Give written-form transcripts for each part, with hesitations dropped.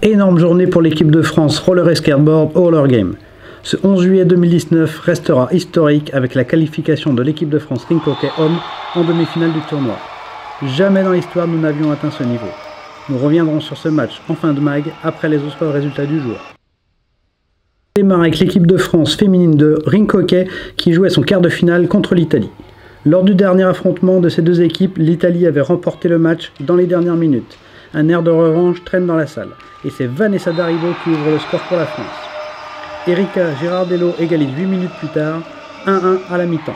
Énorme journée pour l'équipe de France roller et skateboard au Roller Game. Ce 11 juillet 2019 restera historique avec la qualification de l'équipe de France rink hockey homme en demi-finale du tournoi. Jamais dans l'histoire nous n'avions atteint ce niveau. Nous reviendrons sur ce match en fin de mag après les autres résultats du jour. On démarre avec l'équipe de France féminine de rink hockey qui jouait son quart de finale contre l'Italie. Lors du dernier affrontement de ces deux équipes, l'Italie avait remporté le match dans les dernières minutes. Un air de revanche traîne dans la salle et c'est Vanessa Daribo qui ouvre le score pour la France. Erika Girardello égalise 8 minutes plus tard, 1-1 à la mi-temps.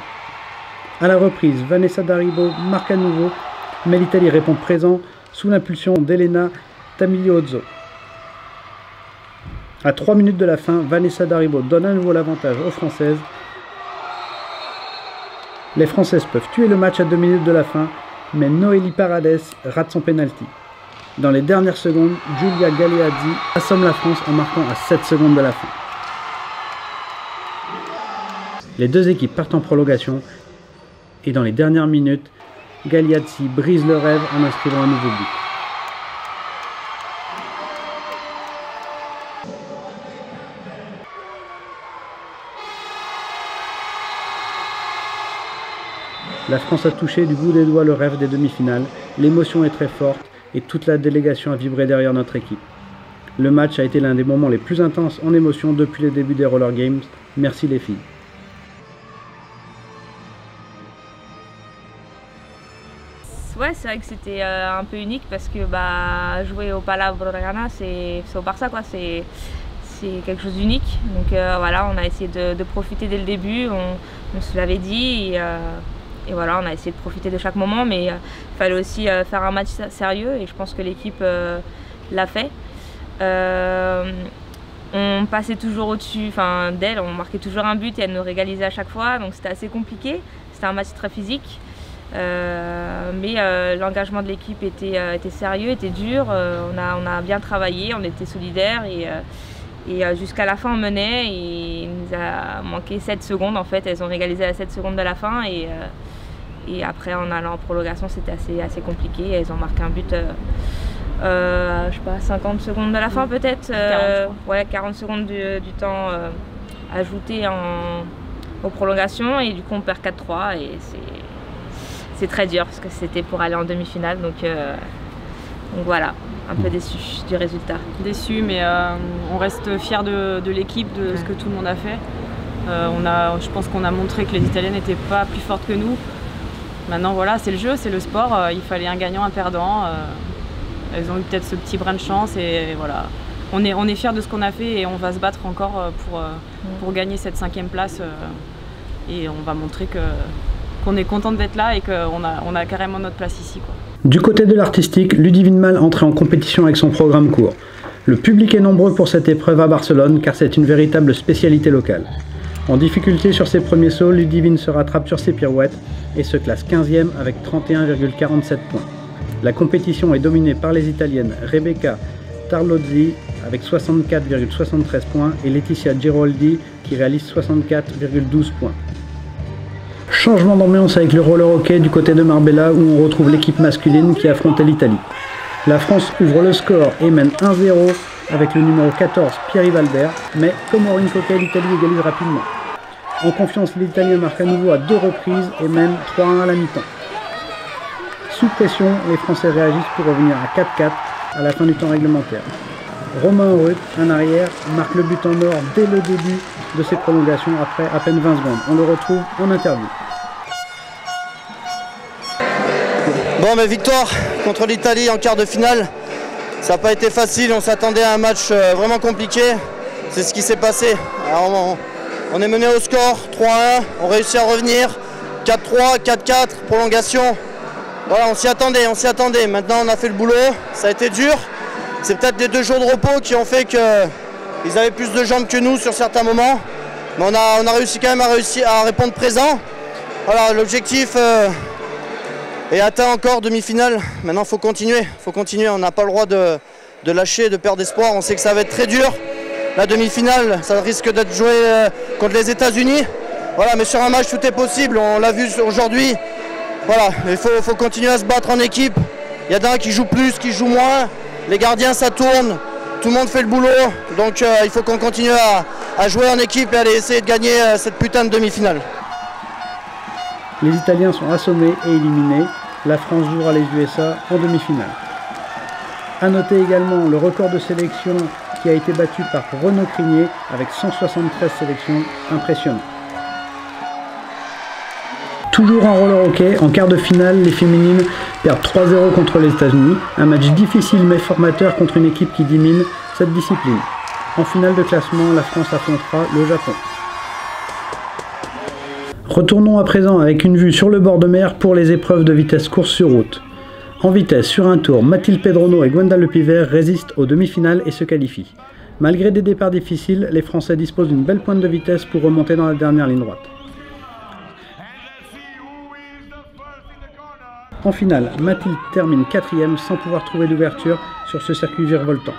À la reprise, Vanessa Daribo marque à nouveau, mais l'Italie répond présent sous l'impulsion d'Elena Tamigliozzo. À 3 minutes de la fin, Vanessa Daribo donne à nouveau l'avantage aux Françaises. Les Françaises peuvent tuer le match à 2 minutes de la fin, mais Noélie Paredes rate son penalty. Dans les dernières secondes, Giulia Galeazzi assomme la France en marquant à 7 secondes de la fin. Les deux équipes partent en prolongation et dans les dernières minutes, Galeazzi brise le rêve en inscrivant un nouveau but. La France a touché du bout des doigts le rêve des demi-finales, l'émotion est très forte et toute la délégation a vibré derrière notre équipe. Le match a été l'un des moments les plus intenses en émotion depuis le début des Roller Games. Merci les filles. Ouais, c'est vrai que c'était un peu unique parce que jouer au Palau Blaugrana, c'est au Barça quoi, c'est quelque chose d'unique. Donc voilà, on a essayé de profiter dès le début, on se l'avait dit et voilà, on a essayé de profiter de chaque moment, mais il fallait aussi faire un match sérieux et je pense que l'équipe l'a fait. On passait toujours au-dessus d'elle, on marquait toujours un but et elle nous régalisait à chaque fois, donc c'était assez compliqué, c'était un match très physique. Mais l'engagement de l'équipe était sérieux, était dur, on a bien travaillé, on était solidaires et jusqu'à la fin on menait et il nous a manqué 7 secondes en fait, elles ont régalisé à 7 secondes de la fin et après en allant en prolongation c'était assez compliqué, elles ont marqué un but je sais pas, 50 secondes de la fin peut-être, 40 secondes du temps ajouté aux prolongations et du coup on perd 4-3 et c'est très dur parce que c'était pour aller en demi-finale, donc voilà, un peu déçu du résultat. Déçu, mais on reste fiers de l'équipe, de ce que tout le monde a fait. Je pense qu'on a montré que les Italiennes n'étaient pas plus fortes que nous. Maintenant voilà, c'est le jeu, c'est le sport, il fallait un gagnant, un perdant. Elles ont eu peut-être ce petit brin de chance et voilà. On est fiers de ce qu'on a fait et on va se battre encore pour gagner cette 5e place et on va montrer qu'on est content d'être là et qu'on a carrément notre place ici, quoi. Du côté de l'artistique, Ludivine Mal entrait en compétition avec son programme court. Le public est nombreux pour cette épreuve à Barcelone car c'est une véritable spécialité locale. En difficulté sur ses premiers sauts, Ludivine se rattrape sur ses pirouettes et se classe 15e avec 31,47 points. La compétition est dominée par les Italiennes Rebecca Tarlozzi avec 64,73 points et Laetitia Giroldi qui réalise 64,12 points. Changement d'ambiance avec le roller hockey du côté de Marbella où on retrouve l'équipe masculine qui affrontait l'Italie. La France ouvre le score et mène 1-0 avec le numéro 14 Pierre-Yves Albert, mais comme au rink hockey, l'Italie égalise rapidement. En confiance, l'Italien marque à nouveau à 2 reprises et mène 3-1 à la mi-temps. Sous pression, les Français réagissent pour revenir à 4-4 à la fin du temps réglementaire. Romain Ruth, un arrière, marque le but en or dès le début de ses prolongations après à peine 20 secondes. On le retrouve en interview. Bon, mais victoire contre l'Italie en quart de finale. Ça n'a pas été facile, on s'attendait à un match vraiment compliqué. C'est ce qui s'est passé. Alors, on est mené au score, 3-1, on réussit à revenir. 4-3, 4-4, prolongation. Voilà, on s'y attendait. Maintenant, on a fait le boulot, ça a été dur. C'est peut-être les 2 jours de repos qui ont fait qu'ils avaient plus de jambes que nous sur certains moments. Mais on a réussi quand même à répondre présent. Voilà, l'objectif est atteint encore, demi-finale. Maintenant, il faut continuer. On n'a pas le droit de lâcher, de perdre espoir. On sait que ça va être très dur. La demi-finale, ça risque d'être joué contre les États-Unis. Voilà, mais sur un match, tout est possible. On l'a vu aujourd'hui. Voilà, il faut continuer à se battre en équipe. Il y en a qui jouent plus, qui jouent moins. Les gardiens, ça tourne. tout le monde fait le boulot, donc il faut qu'on continue à jouer en équipe et aller essayer de gagner cette putain de demi-finale. Les Italiens sont assommés et éliminés. La France jouera les USA en demi-finale. A noter également le record de sélection qui a été battu par Renaud Crinier avec 173 sélections, impressionnant. Toujours en roller hockey, en quart de finale, les féminines perdent 3-0 contre les États-Unis. Un match difficile mais formateur contre une équipe qui domine cette discipline. En finale de classement, la France affrontera le Japon. Retournons à présent avec une vue sur le bord de mer pour les épreuves de vitesse course sur route. En vitesse, sur un tour, Mathilde Pedrono et Gwenda Lepivert résistent aux demi-finales et se qualifient. Malgré des départs difficiles, les Français disposent d'une belle pointe de vitesse pour remonter dans la dernière ligne droite. En finale, Mathilde termine 4e sans pouvoir trouver d'ouverture sur ce circuit virevoltant.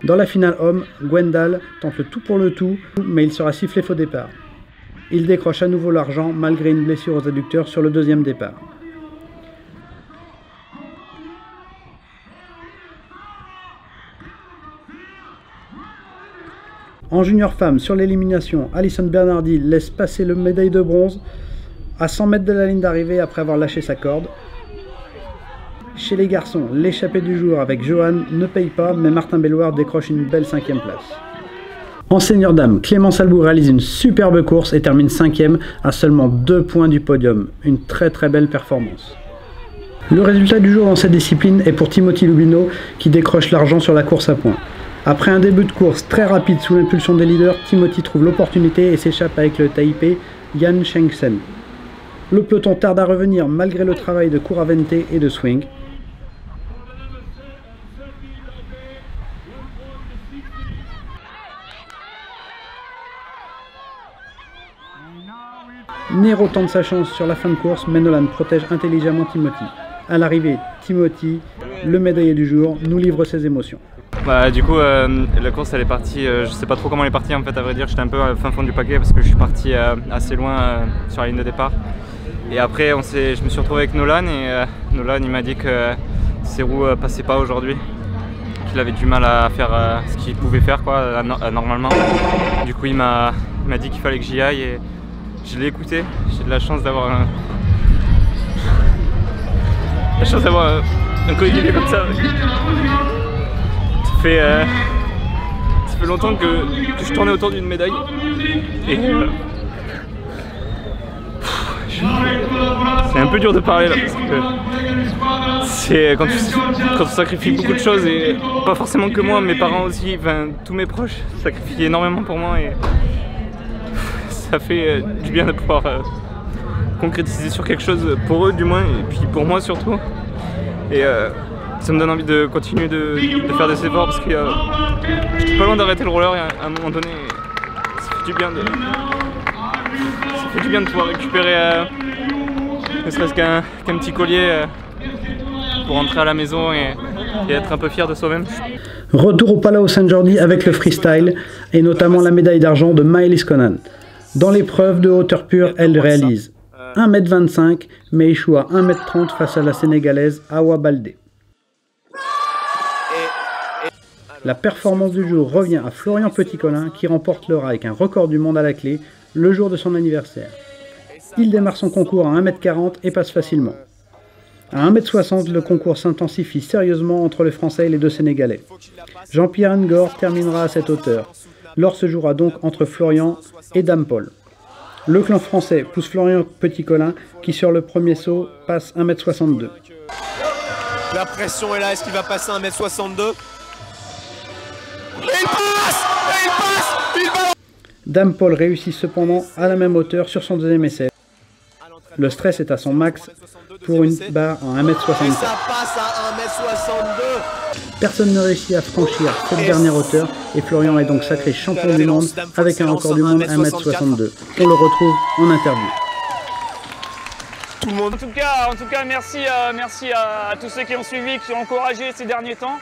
Dans la finale homme, Gwendal tente le tout pour le tout, mais il sera sifflé faux départ. Il décroche à nouveau l'argent malgré une blessure aux adducteurs sur le deuxième départ. En junior femme, sur l'élimination, Alison Bernardi laisse passer le médaille de bronze à 100 mètres de la ligne d'arrivée après avoir lâché sa corde. Chez les garçons, l'échappée du jour avec Johan ne paye pas, mais Martin Belloir décroche une belle 5e place. En senior dame, Clémence Albou réalise une superbe course et termine 5e à seulement 2 points du podium. Une très belle performance. Le résultat du jour dans cette discipline est pour Timothy Lubino qui décroche l'argent sur la course à points. Après un début de course très rapide sous l'impulsion des leaders, Timothy trouve l'opportunité et s'échappe avec le Taipei Yan Shengsen. Le peloton tarde à revenir malgré le travail de Couravente et de Swing. Nero tente sa chance sur la fin de course, mais Nolan protège intelligemment Timothy. À l'arrivée, Timothy, le médaillé du jour, nous livre ses émotions. Du coup, la course elle est partie, je sais pas trop comment elle est partie en fait, à vrai dire. J'étais un peu à fin fond du paquet parce que je suis parti assez loin sur la ligne de départ. Et après, je me suis retrouvé avec Nolan et Nolan il m'a dit que ses roues passaient pas aujourd'hui. Qu'il avait du mal à faire ce qu'il pouvait faire quoi, normalement. Du coup, il m'a dit qu'il fallait que j'y aille et je l'ai écouté. J'ai de la chance d'avoir un coéquipier comme ça. Ça fait longtemps que je tournais autour d'une médaille et c'est un peu dur de parler là parce que c'est quand tu sacrifies beaucoup de choses et pas forcément que moi, mes parents aussi, enfin tous mes proches sacrifient énormément pour moi et ça fait du bien de pouvoir concrétiser sur quelque chose pour eux du moins et puis pour moi surtout. Et ça me donne envie de continuer de faire des efforts parce que j'étais pas loin d'arrêter le roller et à un moment donné ça fait du bien de pouvoir récupérer ne serait-ce qu'un petit collier pour rentrer à la maison et être un peu fier de soi-même. Retour au Palau San Jordi avec le freestyle et notamment la médaille d'argent de Maëlys Conan. Dans l'épreuve de hauteur pure, elle réalise 1,25 m mais échoue à 1,30 m face à la Sénégalaise Awa Baldé. La performance du jour revient à Florian Petit-Colin qui remporte le rail avec un record du monde à la clé le jour de son anniversaire. Il démarre son concours à 1,40 m et passe facilement. À 1,60 m, le concours s'intensifie sérieusement entre les Français et les deux Sénégalais. Jean-Pierre Ngor terminera à cette hauteur. L'or se jouera donc entre Florian et Dame Paul. Le clan français pousse Florian Petit-Colin qui sur le premier saut passe 1,62 m. La pression est là, est-ce qu'il va passer 1,62 m? Il passe! Il va! Dame Paul réussit cependant à la même hauteur sur son deuxième essai. Le stress est à son max pour une barre en 1,67 m. Et ça passe à 1,62 m. Personne ne réussit à franchir cette dernière hauteur et Florian est donc sacré champion du monde avec un record du monde 1,62 m. On le retrouve en interview. Tout le monde. En tout cas merci à tous ceux qui ont suivi, qui ont encouragé ces derniers temps.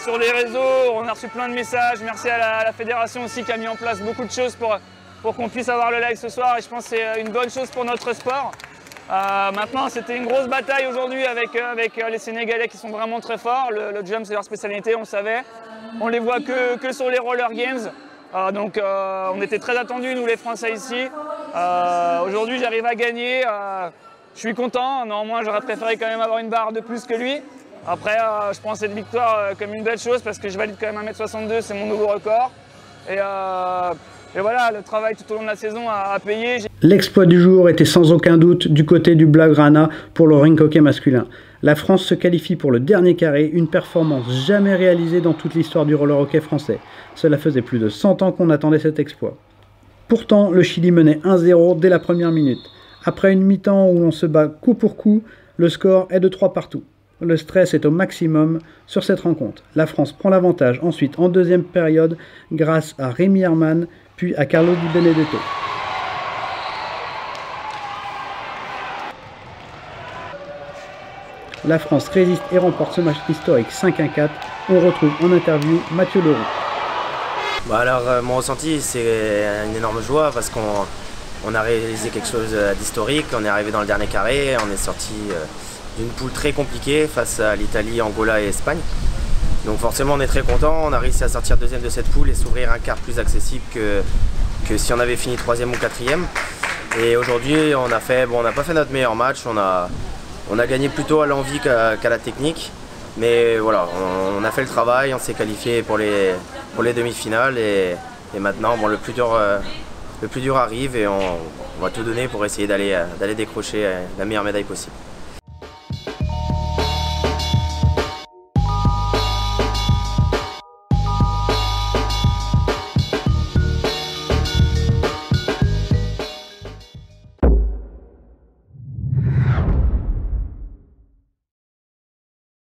Sur les réseaux, on a reçu plein de messages. Merci à la fédération aussi qui a mis en place beaucoup de choses pour qu'on puisse avoir le live ce soir. Et je pense que c'est une bonne chose pour notre sport. Maintenant, c'était une grosse bataille aujourd'hui avec les Sénégalais qui sont vraiment très forts. Le jump, c'est leur spécialité, on le savait. On les voit que sur les Roller Games. Donc on était très attendus, nous les Français ici. Aujourd'hui, j'arrive à gagner. Je suis content. Néanmoins, j'aurais préféré quand même avoir une barre de plus que lui. Après, je prends cette victoire comme une belle chose parce que je valide quand même 1m62, c'est mon nouveau record. Et voilà, le travail tout au long de la saison a payé. L'exploit du jour était sans aucun doute du côté du Blaugrana pour le rink hockey masculin. La France se qualifie pour le dernier carré, une performance jamais réalisée dans toute l'histoire du roller hockey français. Cela faisait plus de 100 ans qu'on attendait cet exploit. Pourtant, le Chili menait 1-0 dès la première minute. Après une mi-temps où on se bat coup pour coup, le score est de 3 partout. Le stress est au maximum sur cette rencontre. La France prend l'avantage ensuite en deuxième période grâce à Rémi Herman, puis à Carlo Di Benedetto. La France résiste et remporte ce match historique 5-4. On retrouve en interview Mathieu Leroux. Alors mon ressenti, c'est une énorme joie parce qu'on a réalisé quelque chose d'historique. On est arrivé dans le dernier carré, on est sorti d'une poule très compliquée face à l'Italie, Angola et Espagne. Donc forcément on est très content, on a réussi à sortir deuxième de cette poule et s'ouvrir un quart plus accessible que si on avait fini troisième ou quatrième. Et aujourd'hui on n'a pas fait notre meilleur match, on a gagné plutôt à l'envie qu'à la technique. Mais voilà, on a fait le travail, on s'est qualifié pour les demi-finales et maintenant le plus dur arrive et on va tout donner pour essayer d'aller décrocher la meilleure médaille possible.